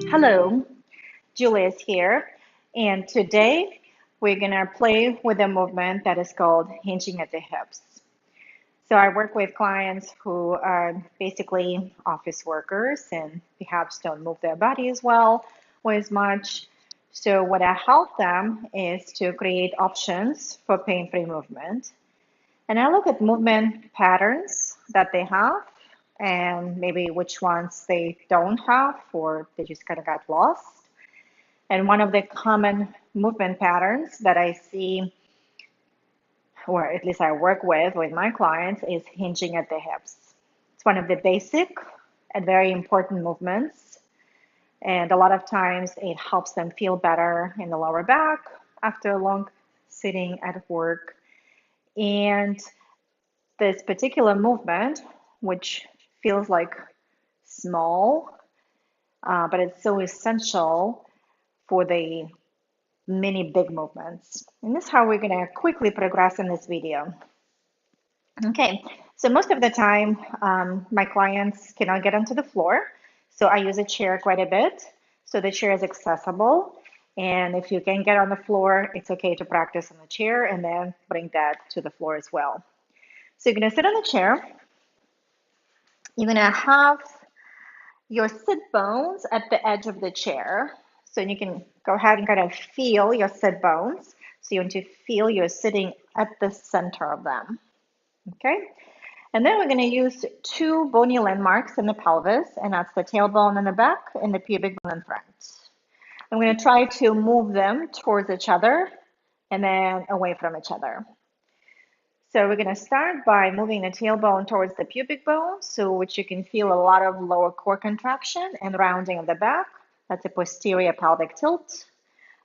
Hello, Julia's here, and today we're gonna play with a movement that is called hinging at the hips. So I work with clients who are basically office workers and perhaps don't move their body as well or as much. So what I help them is to create options for pain-free movement. And I look at movement patterns that they have and maybe which ones they don't have or they just kind of got lost. And one of the common movement patterns that I see, or at least I work with my clients, is hinging at the hips. It's one of the basic and very important movements. And a lot of times it helps them feel better in the lower back after a long sitting at work. And this particular movement, which feels like small, but it's so essential for the many big movements. And this is how we're going to quickly progress in this video. Okay, so most of the time, my clients cannot get onto the floor. So I use a chair quite a bit. So the chair is accessible. And if you can get on the floor, it's okay to practice on the chair and then bring that to the floor as well. So you're going to sit on the chair. You're going to have your sit bones at the edge of the chair. So you can go ahead and kind of feel your sit bones. So you want to feel you're sitting at the center of them. Okay. And then we're going to use two bony landmarks in the pelvis, and that's the tailbone in the back and the pubic bone in front. I'm going to try to move them towards each other and then away from each other. So we're going to start by moving the tailbone towards the pubic bone, so which you can feel a lot of lower core contraction and rounding of the back. That's a posterior pelvic tilt.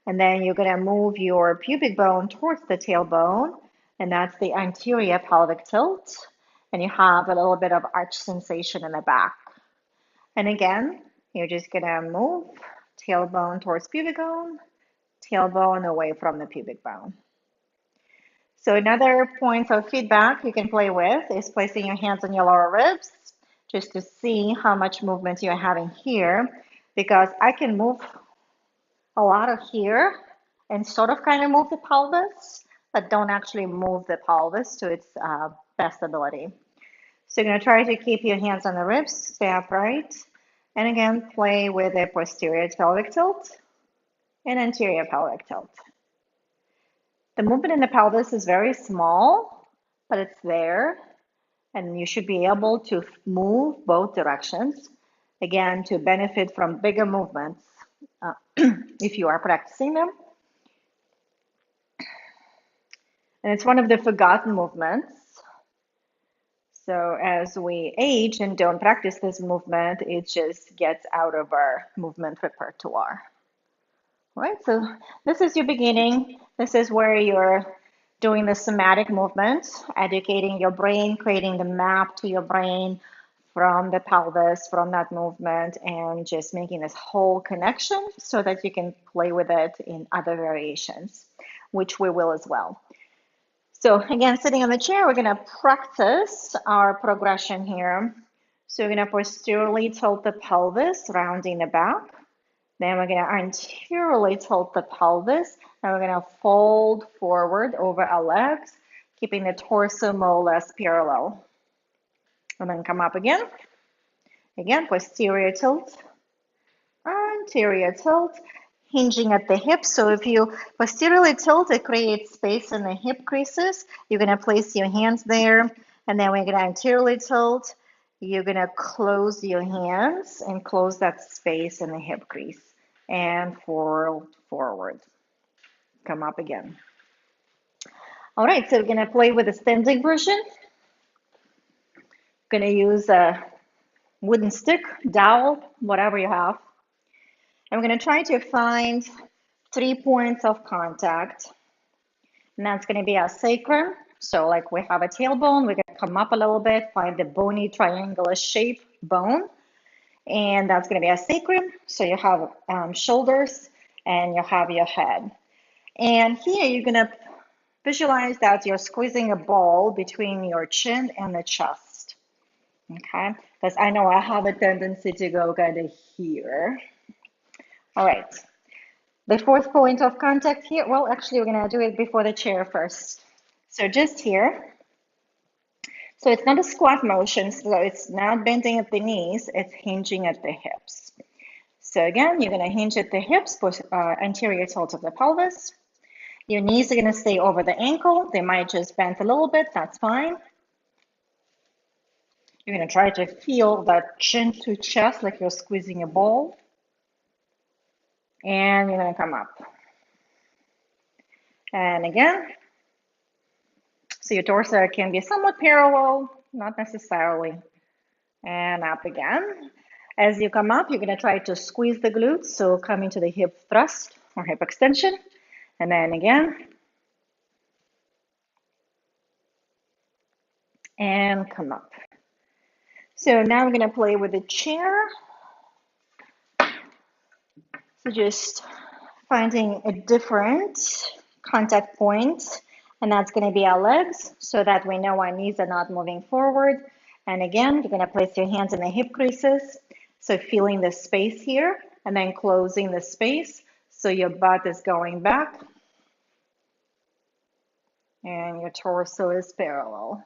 And then you're going to move your pubic bone towards the tailbone, and that's the anterior pelvic tilt. And you have a little bit of arch sensation in the back. And again, you're just going to move tailbone towards pubic bone, tailbone away from the pubic bone. So another point of feedback you can play with is placing your hands on your lower ribs just to see how much movement you're having here, because I can move a lot of here and sort of kind of move the pelvis, but don't actually move the pelvis to its best ability. So you're going to try to keep your hands on the ribs, stay upright, and again, play with a posterior pelvic tilt and anterior pelvic tilt. The movement in the pelvis is very small, but it's there, and you should be able to move both directions, again, to benefit from bigger movements if you are practicing them. And it's one of the forgotten movements. So as we age and don't practice this movement, it just gets out of our movement repertoire. All right, so this is your beginning. This is where you're doing the somatic movement, educating your brain, creating the map to your brain from the pelvis, from that movement, and just making this whole connection so that you can play with it in other variations, which we will as well. So again, sitting on the chair, we're going to practice our progression here. So we're going to posteriorly tilt the pelvis, rounding the back. Then we're going to anteriorly tilt the pelvis, and we're going to fold forward over our legs, keeping the torso more or less parallel. And then come up again. Again, posterior tilt, anterior tilt, hinging at the hips. So if you posteriorly tilt, it creates space in the hip creases. You're going to place your hands there, and then we're going to anteriorly tilt. You're going to close your hands and close that space in the hip crease and forward. Come up again. All right, so we're going to play with the standing version. Going to use a wooden stick, dowel, whatever you have. And we're going to try to find 3 points of contact. And that's going to be our sacrum. So like we have a tailbone, we're going to come up a little bit, find the bony triangular shape bone. And that's going to be our sacrum. So you have shoulders and you have your head. And here you're going to visualize that you're squeezing a ball between your chin and the chest. Okay, because I know I have a tendency to go kind of here. All right, the fourth point of contact here, well, actually, we're gonna do it before the chair first. So just here. So it's not a squat motion, so it's not bending at the knees, it's hinging at the hips. So again, you're gonna hinge at the hips, push anterior tilt of the pelvis. Your knees are gonna stay over the ankle. They might just bend a little bit, that's fine. You're gonna try to feel that chin to chest like you're squeezing a ball. And you're gonna come up. And again, so your torso can be somewhat parallel, not necessarily. And up again. As you come up, you're gonna try to squeeze the glutes, so coming to the hip thrust or hip extension. And then again, and come up. So now we're gonna play with the chair. So just finding a different contact point, and that's going to be our legs so that we know our knees are not moving forward. And again, you're going to place your hands in the hip creases, so feeling the space here, and then closing the space so your butt is going back and your torso is parallel.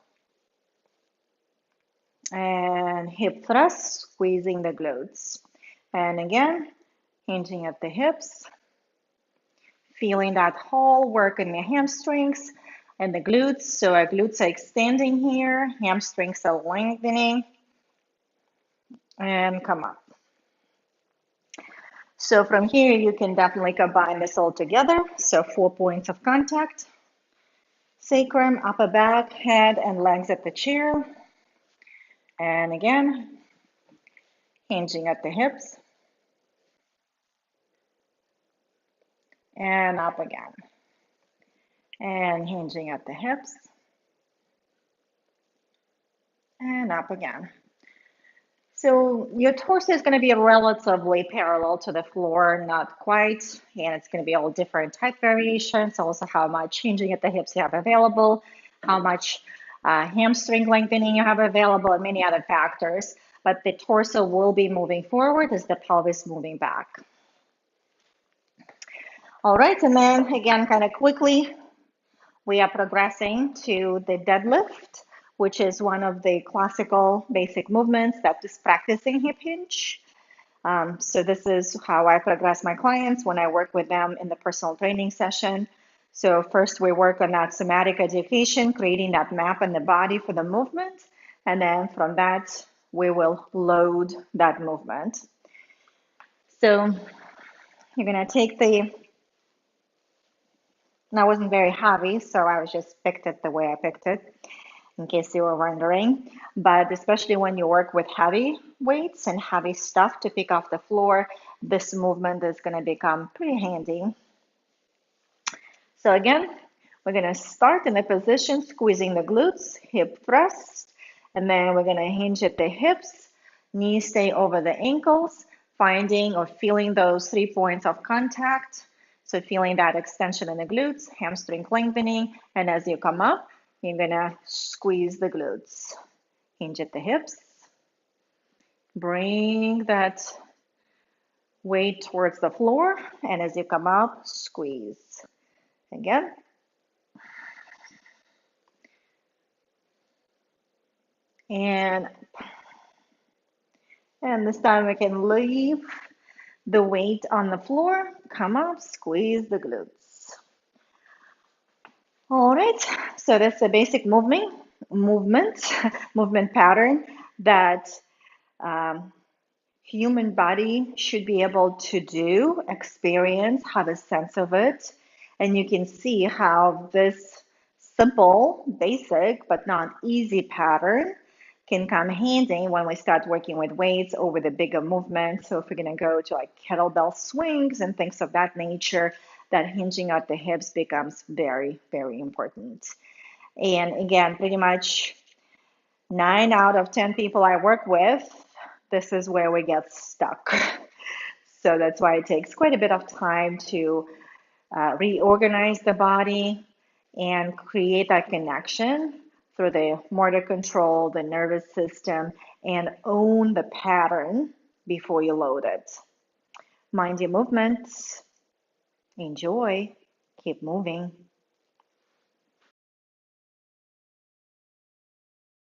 And hip thrust, squeezing the glutes. And again, hinging at the hips, feeling that whole work in the hamstrings and the glutes. So our glutes are extending here, hamstrings are lengthening, and come up. So from here, you can definitely combine this all together. So 4 points of contact: sacrum, upper back, head, and legs at the chair. And again, hinging at the hips, and up again. And hinging at the hips, and up again. So your torso is going to be relatively parallel to the floor, not quite, and it's going to be all different type variations. Also, how much hinging at the hips you have available, how much hamstring lengthening you have available, and many other factors. But the torso will be moving forward as the pelvis moving back. All right, and then again, kind of quickly, we are progressing to the deadlift, which is one of the classical basic movements that is practicing hip hinge. So this is how I progress my clients when I work with them in the personal training session. So first we work on that somatic education, creating that map in the body for the movement. And then from that, we will load that movement. So you're gonna take and I wasn't very heavy, so I was just picked it the way I picked it, in case you were wondering. But especially when you work with heavy weights and heavy stuff to pick off the floor, this movement is going to become pretty handy. So again, we're going to start in a position, squeezing the glutes, hip thrust, and then we're going to hinge at the hips, knees stay over the ankles, finding or feeling those 3 points of contact. So feeling that extension in the glutes, hamstring lengthening, and as you come up, you're gonna squeeze the glutes. Hinge at the hips. Bring that weight towards the floor, and as you come up, squeeze. Again. And this time we can leave the weight on the floor, come up, squeeze the glutes. All right, so that's a basic movement pattern that human body should be able to do, experience, have a sense of it. And you can see how this simple, basic, but not easy pattern can come handy when we start working with weights over the bigger movements. So if we're going to go to like kettlebell swings and things of that nature, that hinging at the hips becomes very, very important. And again, pretty much 9 out of 10 people I work with, this is where we get stuck. So that's why it takes quite a bit of time to reorganize the body and create that connection through the motor control, the nervous system, and own the pattern before you load it. Mind your movements. Enjoy. Keep moving.